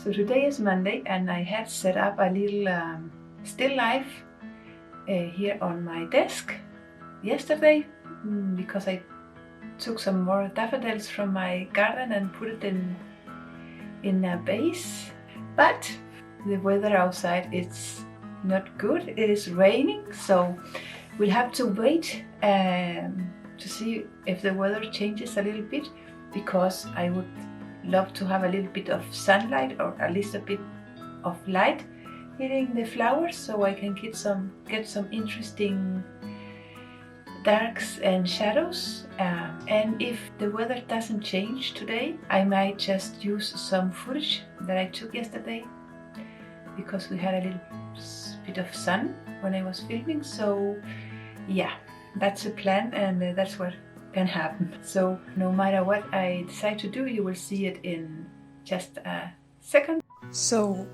So today is Monday and I had set up a little still life here on my desk yesterday because I took some more daffodils from my garden and put it in a vase. But the weather outside is not good. It is raining, so we'll have to wait to see if the weather changes a little bit, because I would love to have a little bit of sunlight, or at least a bit of light hitting the flowers, so I can get some interesting darks and shadows. And if the weather doesn't change today, I might just use some footage that I took yesterday, because we had a little bit of sun when I was filming. So yeah, that's the plan, and that's what can happen. So no matter what I decide to do, you will see it in just a second. So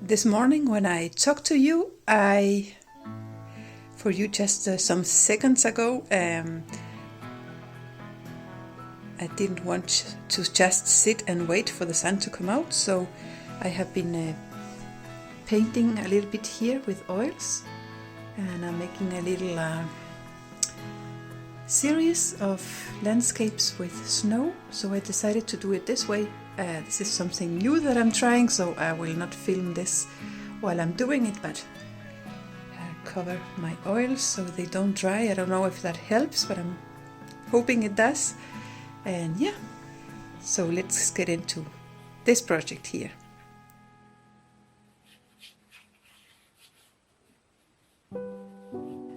this morning when I talked to you, for you just some seconds ago, I didn't want to just sit and wait for the sun to come out, so I have been painting a little bit here with oils, and I'm making a little series of landscapes with snow. So I decided to do it this way. This is something new that I'm trying, so I will not film this while I'm doing it, but cover my oils so they don't dry. I don't know if that helps, but I'm hoping it does. And yeah, so let's get into this project here.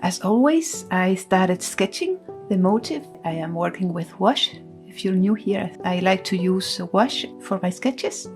As always, I started sketching the motif. I am working with wash. If you're new here, I like to use wash for my sketches.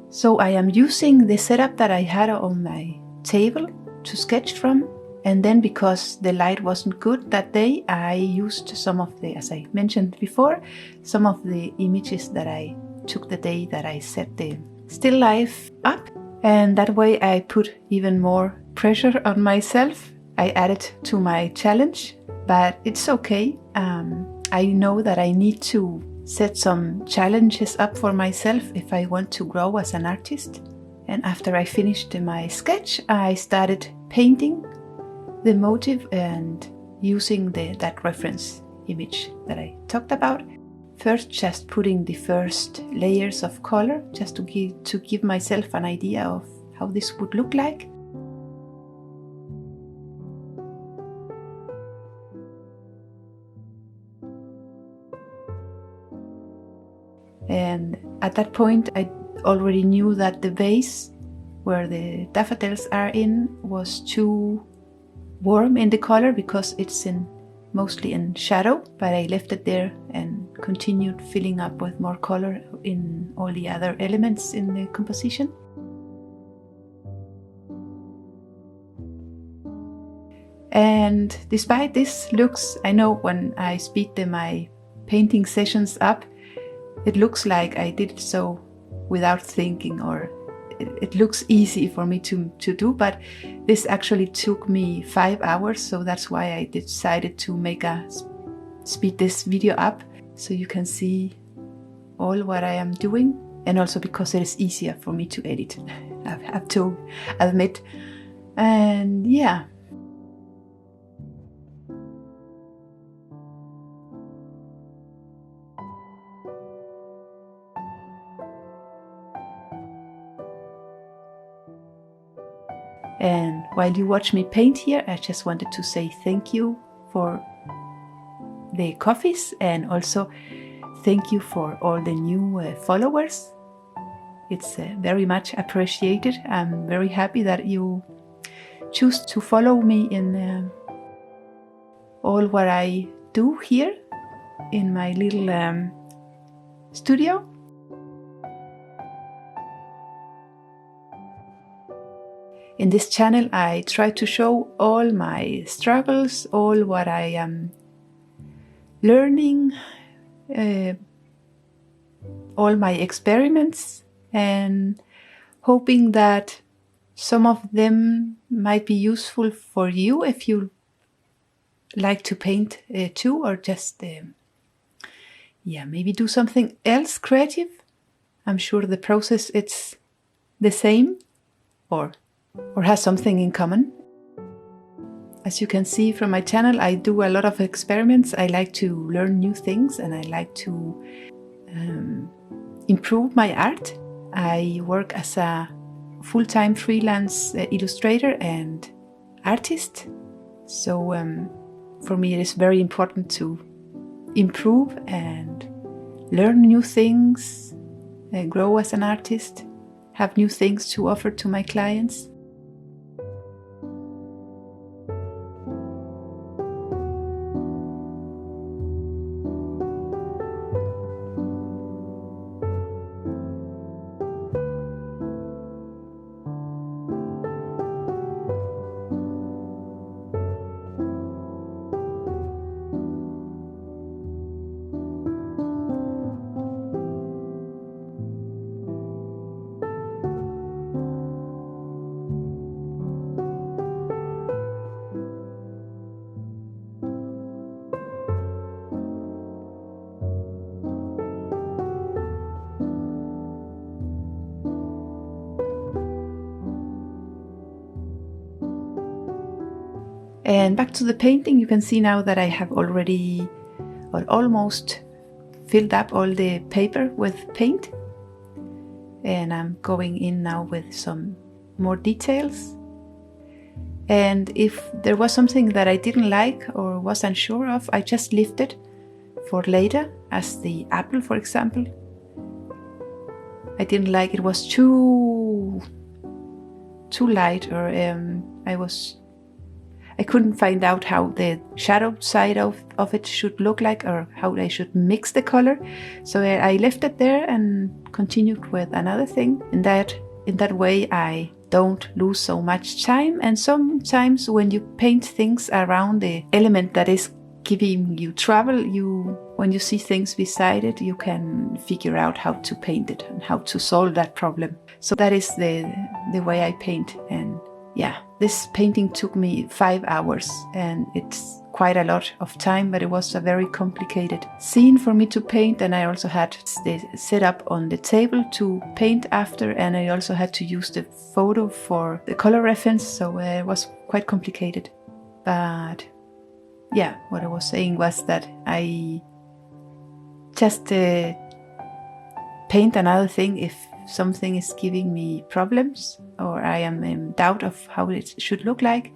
So I am using the setup that I had on my table to sketch from. And then, because the light wasn't good that day, I used some of the, as I mentioned before, some of the images that I took the day that I set the still life up. And that way I put even more pressure on myself. I added to my challenge, but it's okay. I know that I need to set some challenges up for myself if I want to grow as an artist. And after I finished my sketch, I started painting the motif and using that reference image that I talked about. First, just putting the first layers of color, just to give myself an idea of how this would look like. And at that point, I already knew that the vase where the daffodils are in was too warm in the color, because it's mostly in shadow, but I left it there and continued filling up with more color in all the other elements in the composition. And despite this looks, I know when I speed my painting sessions up, it looks like I did it so without thinking, or it looks easy for me to do, but this actually took me 5 hours. So that's why I decided to speed this video up, so you can see all what I am doing, and also because it is easier for me to edit, I have to admit. And yeah. And while you watch me paint here, I just wanted to say thank you for the coffees, and also thank you for all the new followers. It's very much appreciated. I'm very happy that you choose to follow me in all what I do here in my little studio. In this channel, I try to show all my struggles, all what I am learning, all my experiments, and hoping that some of them might be useful for you if you like to paint too, or just maybe do something else creative. I'm sure the process it's the same or has something in common. As you can see from my channel, I do a lot of experiments. I like to learn new things and I like to improve my art. I work as a full-time freelance illustrator and artist. So for me it is very important to improve and learn new things, grow as an artist, have new things to offer to my clients. And back to the painting, you can see now that I have already or almost filled up all the paper with paint. And I'm going in now with some more details. And if there was something that I didn't like or was unsure of, I just left it for later, as the apple, for example. I didn't like it was too light, or I couldn't find out how the shadow side of it should look like, or how I should mix the color. So I left it there and continued with another thing. In that way I don't lose so much time. And sometimes when you paint things around the element that is giving you trouble, when you see things beside it, you can figure out how to paint it and how to solve that problem. So that is the way I paint. And yeah, this painting took me 5 hours, and it's quite a lot of time, but it was a very complicated scene for me to paint, and I also had the setup on the table to paint after, and I also had to use the photo for the color reference, so it was quite complicated. But yeah, what I was saying was that I just paint another thing if something is giving me problems or I am in doubt of how it should look like.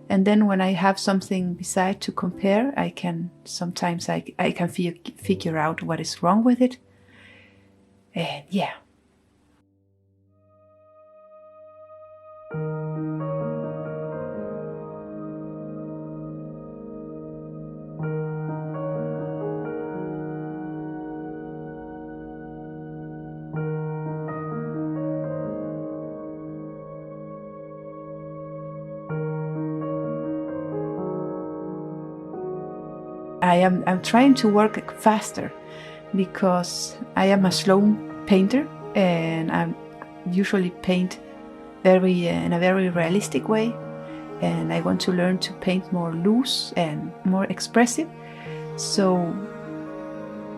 And then when I have something beside to compare, I can sometimes I can figure out what is wrong with it. And yeah. I'm trying to work faster because I am a slow painter and I usually paint in a very realistic way, and I want to learn to paint more loose and more expressive. So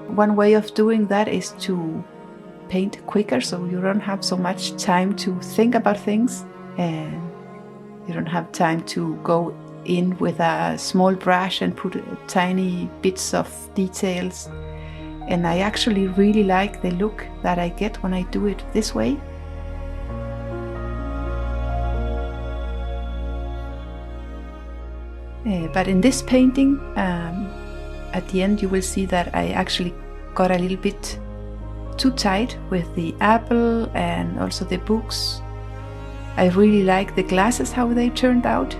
one way of doing that is to paint quicker, so you don't have so much time to think about things and you don't have time to go in with a small brush and put tiny bits of details. And I actually really like the look that I get when I do it this way. But in this painting, at the end you will see that I actually got a little bit too tight with the apple and also the books. I really like the glasses, how they turned out.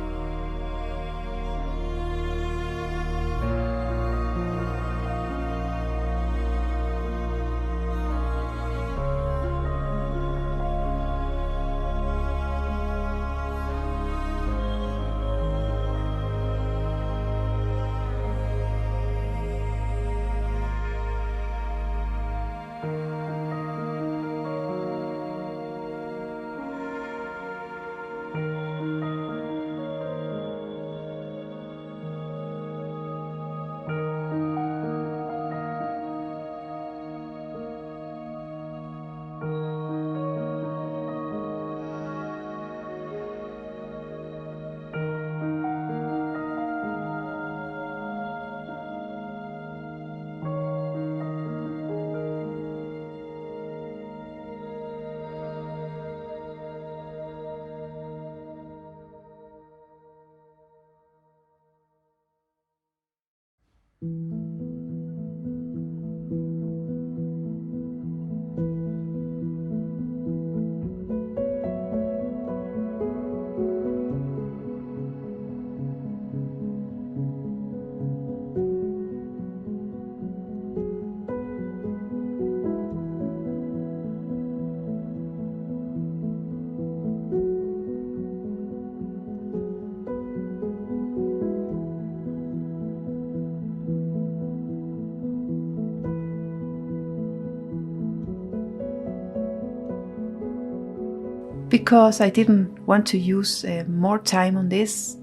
because I didn't want to use more time on this,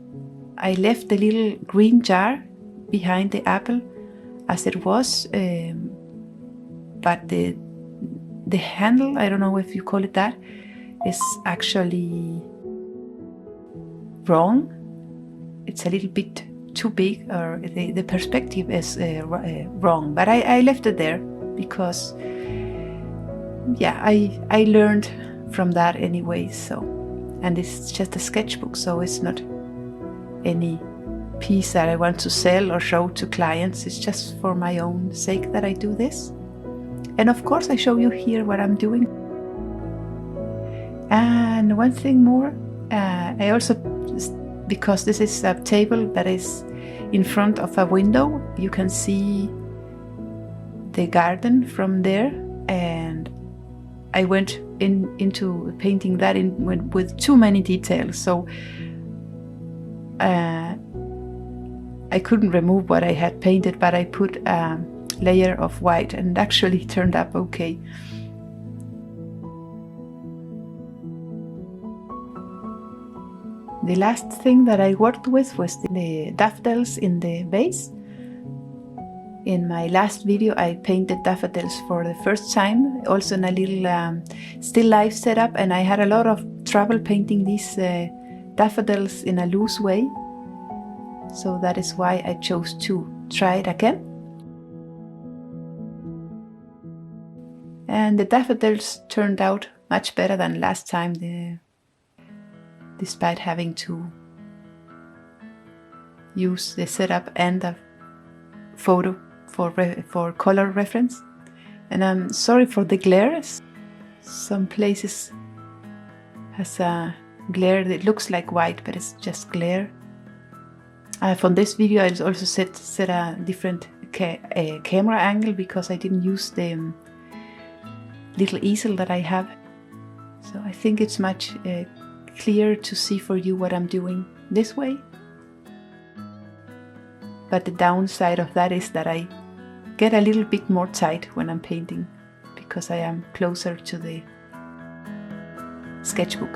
I left the little green jar behind the apple as it was, but the handle, I don't know if you call it that, is actually wrong. It's a little bit too big, or the perspective is wrong, but I left it there because, yeah, I learned from that anyway. So, and it's just a sketchbook, so it's not any piece that I want to sell or show to clients. It's just for my own sake that I do this. And of course I show you here what I'm doing. And one thing more, I also, because this is a table that is in front of a window, you can see the garden from there, and I went into painting that with too many details, so I couldn't remove what I had painted, but I put a layer of white, and actually turned up okay. The last thing that I worked with was the daffodils in the vase. In my last video I painted daffodils for the first time, also in a little still life setup, and I had a lot of trouble painting these daffodils in a loose way. So that is why I chose to try it again. And the daffodils turned out much better than last time, despite having to use the setup and a photo for color reference. And I'm sorry for the glare. Some places has a glare that looks like white, but it's just glare. For this video I also set a different camera angle, because I didn't use the little easel that I have. So I think it's much clearer to see for you what I'm doing this way. But the downside of that is that I get a little bit more tight when I'm painting, because I am closer to the sketchbook.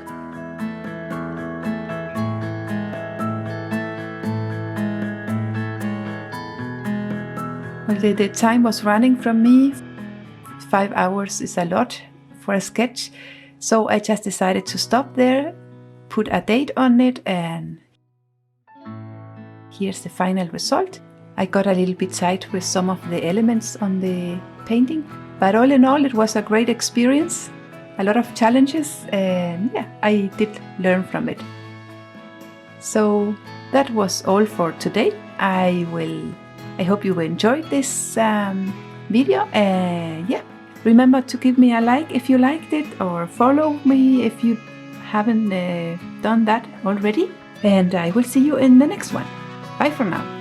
Well, the time was running from me. 5 hours is a lot for a sketch, so I just decided to stop there, put a date on it, and here's the final result. I got a little bit tight with some of the elements on the painting, but all in all it was a great experience, a lot of challenges, and yeah, I did learn from it. So that was all for today. I hope you enjoyed this video, and yeah, remember to give me a like if you liked it, or follow me if you haven't done that already, and I will see you in the next one. Bye for now.